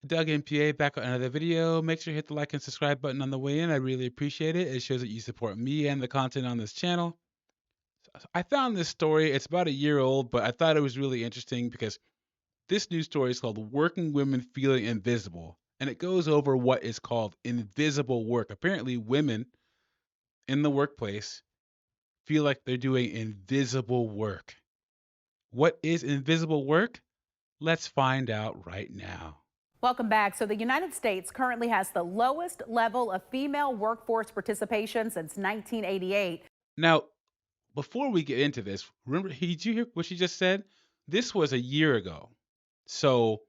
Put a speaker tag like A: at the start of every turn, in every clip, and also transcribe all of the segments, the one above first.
A: Doug MPA back on another video. Make sure you hit the like and subscribe button on the way in. I really appreciate it. It shows that you support me and the content on this channel. I found this story. It's about a year old, but I thought it was really interesting because this news story is called Working Women Feeling Invisible. And it goes over what is called invisible work. Apparently, women in the workplace feel like they're doing invisible work. What is invisible work? Let's find out right now.
B: Welcome back. So the United States currently has the lowest level of female workforce participation since 1988.
A: Now, before we get into this, remember, did you hear what she just said? This was a year ago. So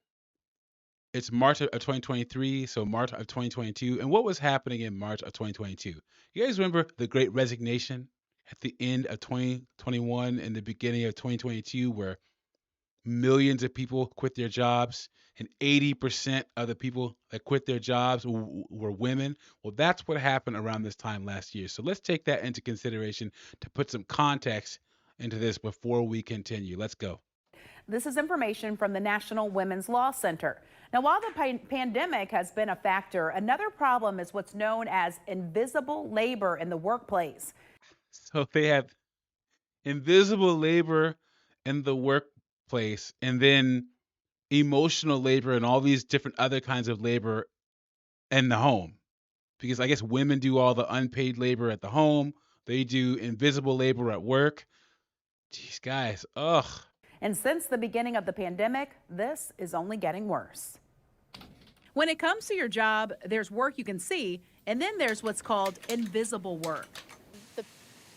A: it's March of 2023, so March of 2022. And what was happening in March of 2022? You guys remember the Great Resignation at the end of 2021 and the beginning of 2022, where millions of people quit their jobs and 80% of the people that quit their jobs were women? Well, that's what happened around this time last year. So let's take that into consideration to put some context into this before we continue. Let's go.
B: This is information from the National Women's Law Center. Now, while the pandemic has been a factor, another problem is what's known as invisible labor in the workplace.
A: So they have invisible labor in the workplace, and then emotional labor and all these different other kinds of labor in the home. Because I guess women do all the unpaid labor at the home. They do invisible labor at work. Jeez, guys, ugh.
B: And since the beginning of the pandemic, this is only getting worse. When it comes to your job, there's work you can see, and then there's what's called invisible work.
C: The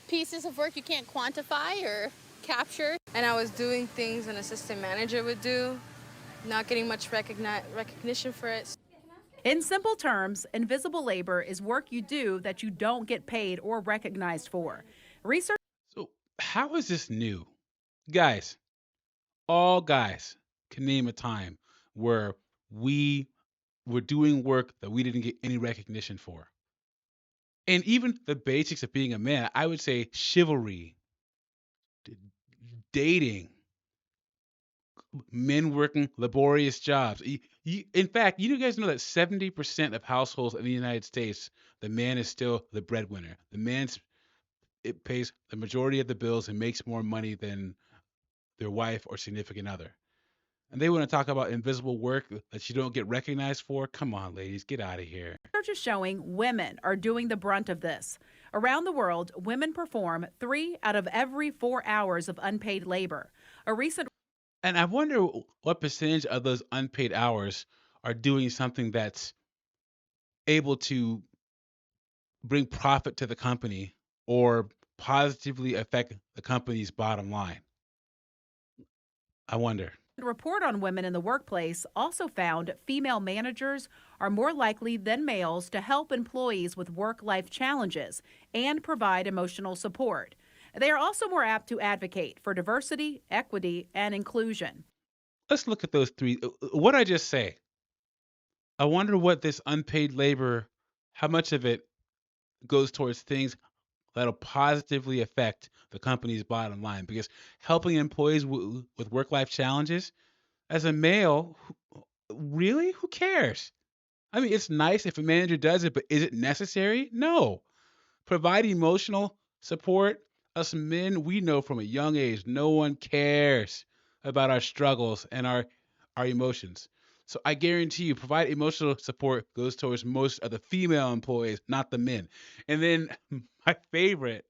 C: pieces of work you can't quantify or capture.
D: And I was doing things an assistant manager would do, not getting much recognition for it.
B: In simple terms, invisible labor is work you do that you don't get paid or recognized for. Research.
A: So, how is this new? Guys, all guys can name a time where we were doing work that we didn't get any recognition for. And even the basics of being a man, I would say chivalry, d- dating, men working laborious jobs. In fact, you guys know that 70% of households in the United States, the man is still the breadwinner. It pays the majority of the bills and makes more money than their wife or significant other. And they want to talk about invisible work that you don't get recognized for. Come on, ladies, get out of here.
B: Research is showing women are doing the brunt of this. Around the world, women perform 3 out of every 4 hours of unpaid labor. A recent
A: And I wonder what percentage of those unpaid hours are doing something that's able to bring profit to the company or positively affect the company's bottom line. I wonder.
B: report on women in the workplace also found female managers are more likely than males to help employees with work-life challenges and provide emotional support. They are also more apt to advocate for diversity, equity, and inclusion.
A: Let's look at those three. What I just say? I wonder what this unpaid labor, how much of it goes towards things that'll positively affect the company's bottom line. Because helping employees with work-life challenges, as a male, really, who cares? I mean, it's nice if a manager does it, but is it necessary? No. Provide emotional support. Us men, we know from a young age, no one cares about our struggles and our emotions. So I guarantee you, provide emotional support goes towards most of the female employees, not the men. And then my favorite,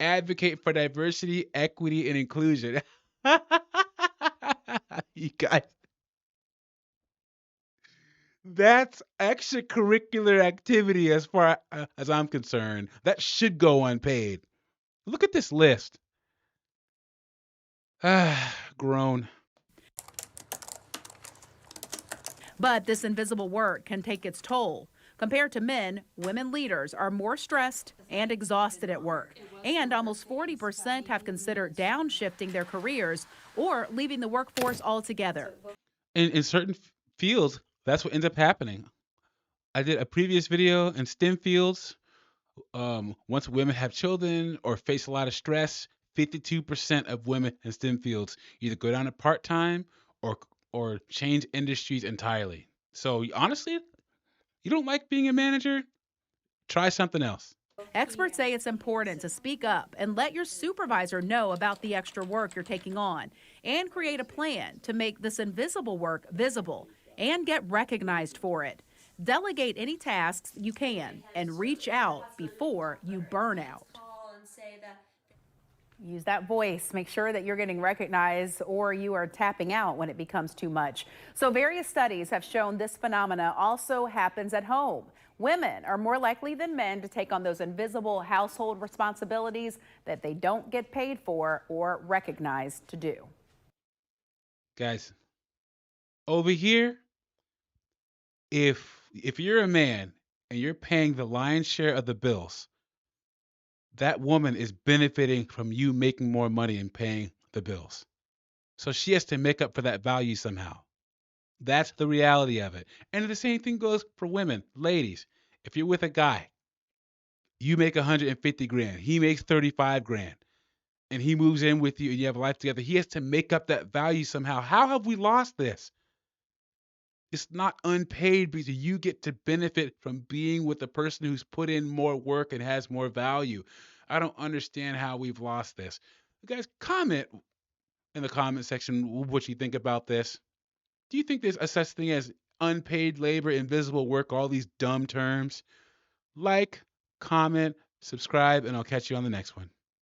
A: advocate for diversity, equity, and inclusion. You guys, that's extracurricular activity as far as I'm concerned. That should go unpaid. Look at this list. Grown.
B: But this invisible work can take its toll. Compared to men, women leaders are more stressed and exhausted at work. And almost 40% have considered downshifting their careers or leaving the workforce altogether.
A: In certain fields, that's what ends up happening. I did a previous video in STEM fields. Once women have children or face a lot of stress, 52% of women in STEM fields either go down to part-time or change industries entirely. So honestly, you don't like being a manager? Try something else.
B: Experts say it's important to speak up and let your supervisor know about the extra work you're taking on and create a plan to make this invisible work visible and get recognized for it. Delegate any tasks you can and reach out before you burn out. Use that voice. Make sure that you're getting recognized or you are tapping out when it becomes too much. So various studies have shown this phenomena also happens at home. Women are more likely than men to take on those invisible household responsibilities that they don't get paid for or recognized to do.
A: Guys, over here, if you're a man and you're paying the lion's share of the bills, that woman is benefiting from you making more money and paying the bills. So she has to make up for that value somehow. That's the reality of it. And the same thing goes for women. Ladies, if you're with a guy, you make 150 grand, he makes 35 grand, and he moves in with you and you have a life together, he has to make up that value somehow. How have we lost this? It's not unpaid because you get to benefit from being with the person who's put in more work and has more value. I don't understand how we've lost this. You guys, comment in the comment section what you think about this. Do you think there's a such thing as unpaid labor, invisible work, all these dumb terms? Like, comment, subscribe, and I'll catch you on the next one.